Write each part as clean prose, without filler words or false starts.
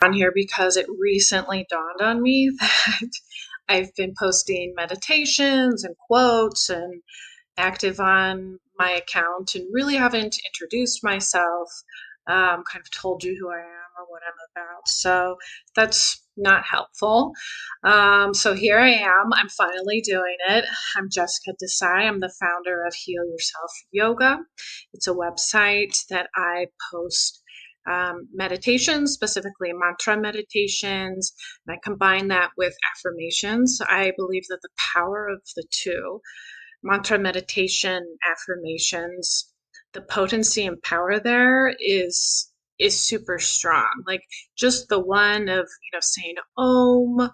on here because it recently dawned on me that I've been posting meditations and quotes and active on my account and really haven't introduced myself, kind of told you who I am or what I'm about. So that's not helpful. So here I am. I'm finally doing it. I'm Jessica Desai. I'm the founder of Heal Yourself Yoga. It's a website that I post meditations, specifically mantra meditations, and I combine that with affirmations. I believe that the power of the two, mantra meditation, affirmations, the potency and power there is super strong. Like just the one of, saying om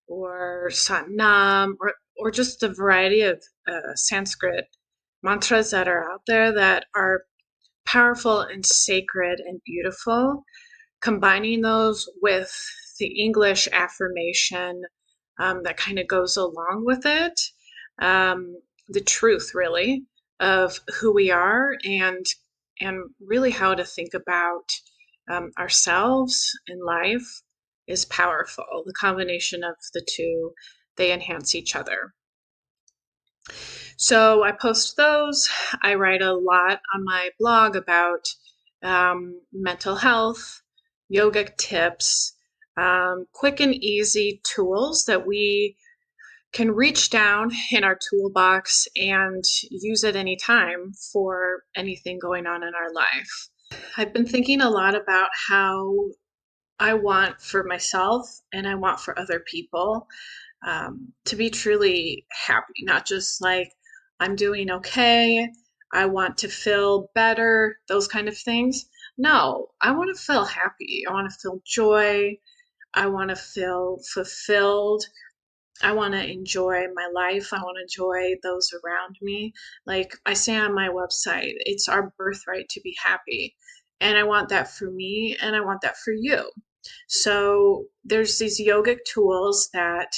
or satnam or just a variety of Sanskrit mantras that are out there that are powerful and sacred and beautiful, combining those with the English affirmation that kind of goes along with it, the truth really of who we are and really how to think about ourselves in life is powerful. The combination of the two, they enhance each other. So I post those. I write a lot on my blog about mental health, yoga tips, quick and easy tools that we can reach down in our toolbox and use at any time for anything going on in our life. I've been thinking a lot about how I want for myself and I want for other people to be truly happy, not just like I'm doing okay, I want to feel better, those kind of things. No, I want to feel happy. I want to feel joy. I want to feel fulfilled. I want to enjoy my life. I want to enjoy those around me. Like I say on my website, it's our birthright to be happy. And I want that for me and I want that for you. So there's these yogic tools that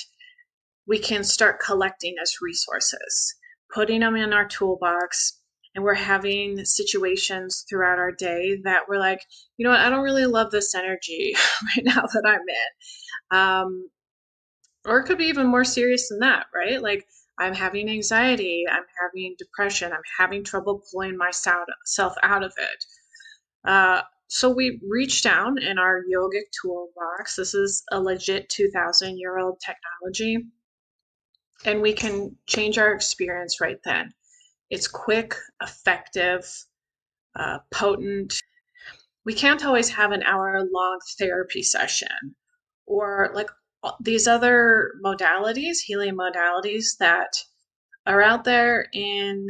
we can start collecting as resources, putting them in our toolbox. And we're having situations throughout our day that we're like, you know what, I don't really love this energy right now that I'm in. Or it could be even more serious than that, right? Like I'm having anxiety, I'm having depression, I'm having trouble pulling myself out of it. So we reach down in our yogic toolbox. This is a legit 2,000-year-old technology, and we can change our experience right then. It's quick, effective, potent. We can't always have an hour-long therapy session or like these other modalities, healing modalities that are out there in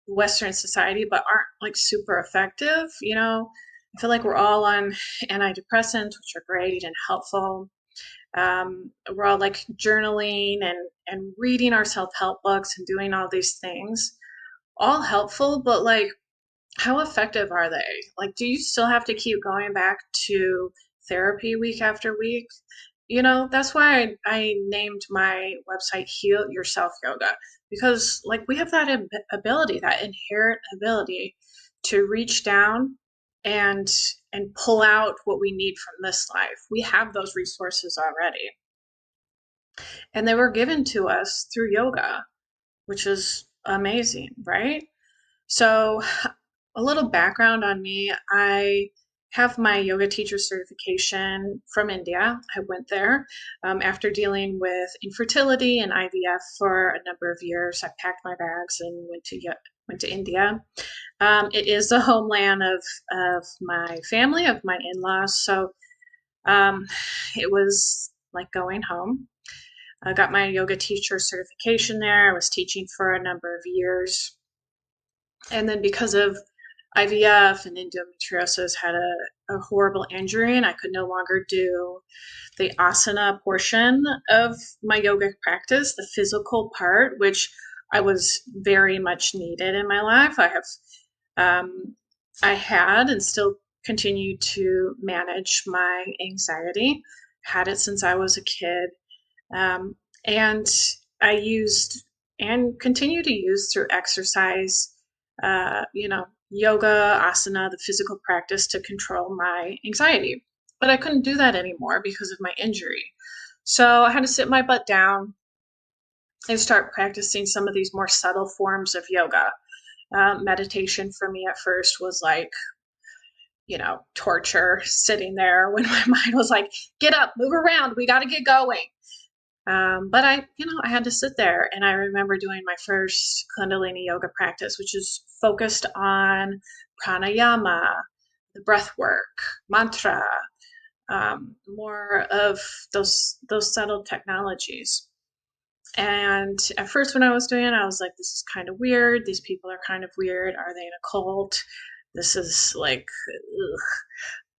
Western society but aren't like super effective. I feel like we're all on antidepressants, which are great and helpful. We're all like journaling and reading our self-help books and doing all these things, all helpful, but like how effective are they? Like, do you still have to keep going back to therapy week after week? That's why I named my website Heal Yourself Yoga, because like we have that ability, that inherent ability to reach down and and pull out what we need from this life. We have those resources already. And they were given to us through yoga, which is amazing, right? So, a little background on me. I have my yoga teacher certification from India. I went there after dealing with infertility and IVF for a number of years. I packed my bags and went to India. It is the homeland of my family, of my in-laws. So um, it was like going home. I got my yoga teacher certification there. I was teaching for a number of years. And then because of IVF and endometriosis, had a horrible injury and I could no longer do the asana portion of my yoga practice, the physical part, which I was very much needed in my life. I had and still continue to manage my anxiety. Had it since I was a kid. Um, and I used and continue to use through exercise, yoga, asana, the physical practice to control my anxiety. but I couldn't do that anymore because of my injury. So I had to sit my butt down and start practicing some of these more subtle forms of yoga. Meditation for me at first was like, torture, sitting there when my mind was like, get up, move around, we got to get going. But I had to sit there, and I remember doing my first Kundalini yoga practice, which is focused on pranayama, the breath work, mantra, more of those subtle technologies. And at first, when I was doing it, I was like, this is kind of weird. These people are kind of weird. Are they in a cult? This is like, ugh.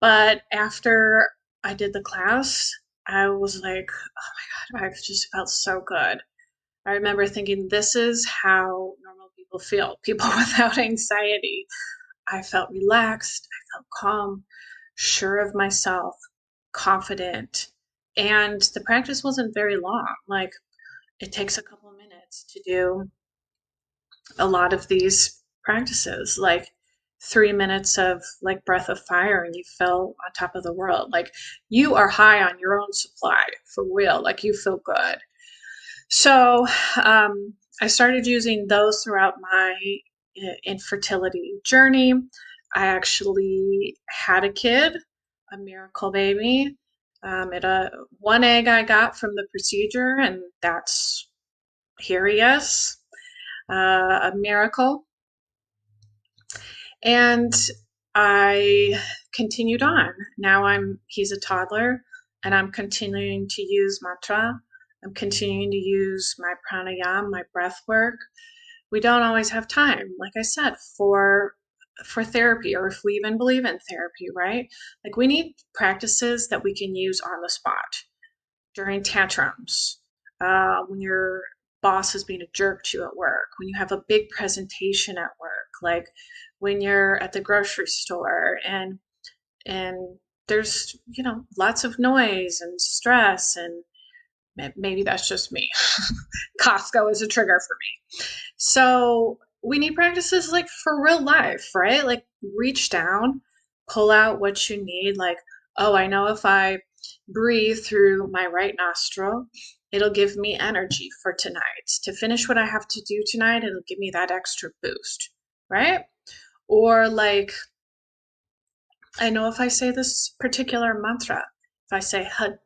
But after I did the class, I was like, oh my God, I just felt so good. I remember thinking, this is how normal people feel, people without anxiety. I felt relaxed, I felt calm, sure of myself, confident. And the practice wasn't very long. Like, it takes a couple of minutes to do a lot of these practices, like 3 minutes of like breath of fire, and you feel on top of the world. Like, you are high on your own supply for real. Like, you feel good. So I started using those throughout my infertility journey. I actually had a kid, a miracle baby. One egg I got from the procedure, and that's here he is, a miracle. And I continued on. Now he's a toddler, and I'm continuing to use mantra. I'm continuing to use my pranayama, my breath work. We don't always have time, like I said, for therapy, or if we even believe in therapy, right? Like, we need practices that we can use on the spot during tantrums, when your boss is being a jerk to you at work, when you have a big presentation at work, like when you're at the grocery store and there's lots of noise and stress, and maybe that's just me. Costco is a trigger for me. So we need practices like for real life, right? Like, reach down, pull out what you need. Like, oh, I know if I breathe through my right nostril, it'll give me energy for tonight. To finish what I have to do tonight, it'll give me that extra boost, right? Or like, I know if I say this particular mantra, if I say hud,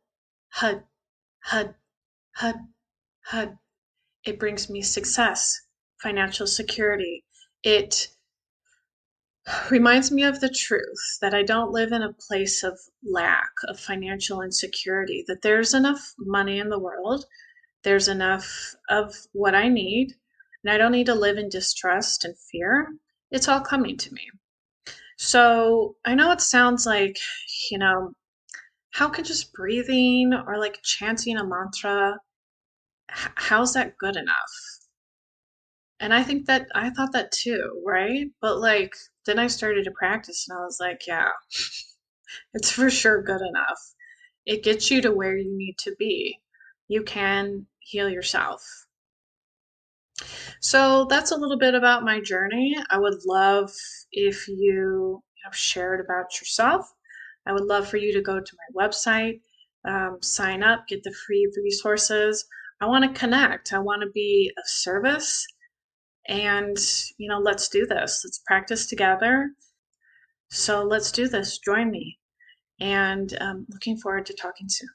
hud, hud, hud, hud, it brings me success, financial security. It reminds me of the truth that I don't live in a place of lack, of financial insecurity, that there's enough money in the world, there's enough of what I need, and I don't need to live in distrust and fear. It's all coming to me. So I know it sounds like, you know, how could just breathing or like chanting a mantra, how's that good enough? And I thought that too, right? But like, then I started to practice, and I was like, yeah, it's for sure good enough. It gets you to where you need to be. You can heal yourself. So that's a little bit about my journey. I would love if you shared about yourself. I would love for you to go to my website, sign up, get the free resources. I want to connect. I want to be of service. And, let's do this. Let's practice together. So let's do this. Join me. And looking forward to talking soon.